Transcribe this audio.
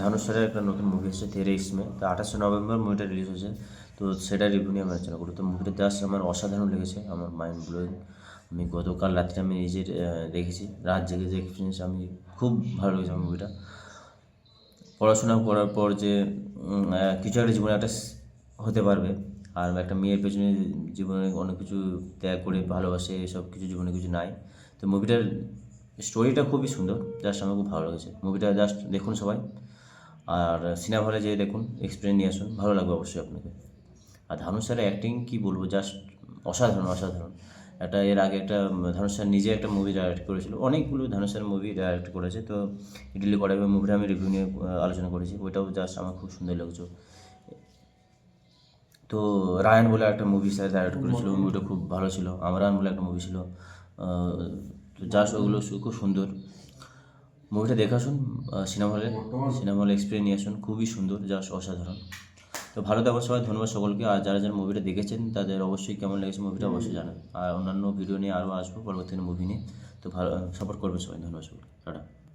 ধানুষ স্যারের একটা নতুন মুভি এসেছে তেরে ইসমে, তো 28শে নভেম্বর মুভিটা রিলিজ হয়েছে। তো সেটা রিভিউ নিয়ে আমি আলোচনা করি। তো মুভিটা জাস্ট আমার অসাধারণ লেগেছে, আমার মাইন্ড ব্লোয়িং। আমি গতকাল রাত্রে আমি নিজের দেখেছি, রাত জেগে যে এক্সপিরিয়েন্স, আমি খুব ভালো লেগেছে আমার মুভিটা। পড়াশোনা করার পর যে কিছু একটা জীবনে একটা হতে পারবে, আর একটা মেয়ের পেছনে জীবনে অনেক কিছু ত্যাগ করে ভালোবাসে, এসব কিছু জীবনে কিছু নাই। তো মুভিটার স্টোরিটা খুবই সুন্দর, জাস্ট আমার খুব ভালো লেগেছে মুভিটা। জাস্ট দেখুন সবাই, আর সিনেমা হলে যেয়ে দেখুন, এক্সপিরিয়েন্স নিয়ে আসুন, ভালো লাগবে অবশ্যই আপনাকে। আর ধানুষ স্যারের অ্যাক্টিং কী বলবো, জাস্ট অসাধারণ অসাধারণ। এর আগে একটা ধানুষ স্যার নিজে একটা মুভি ডাইরেক্ট করেছিল, অনেকগুলো ধানুষ স্যার মুভি ডাইরেক্ট করেছে। তো ইডলি কড়াই মুভিটা আমি রিভিউ নিয়ে আলোচনা করেছি, ওইটাও জাস্ট আমার খুব সুন্দর লেগেছে। তো রায়ন বলে একটা মুভি স্যার ডাইরেক্ট করেছিল, মুভিটা খুব ভালো ছিল। আমরান বলে একটা মুভি ছিল, তো জাস্ট ওগুলো খুব সুন্দর। মুভিটা দেখে আসুন সিনেমা হলে এক্সপিরিয়েন্স নিয়ে আসুন, খুবই সুন্দর, জাস্ট অসাধারণ। তো ভালো থাকবেন সবাই, ধন্যবাদ সকলকে। আর যারা যারা মুভিটা দেখেছেন তাদের অবশ্যই কেমন লেগেছে মুভিটা অবশ্যই জানান। আর অন্যান্য ভিডিও নিয়ে আরও আসবো পরবর্তী মুভি নিয়ে। তো ভালো সাপোর্ট করবে সবাই, ধন্যবাদ সকলকে, টাটা।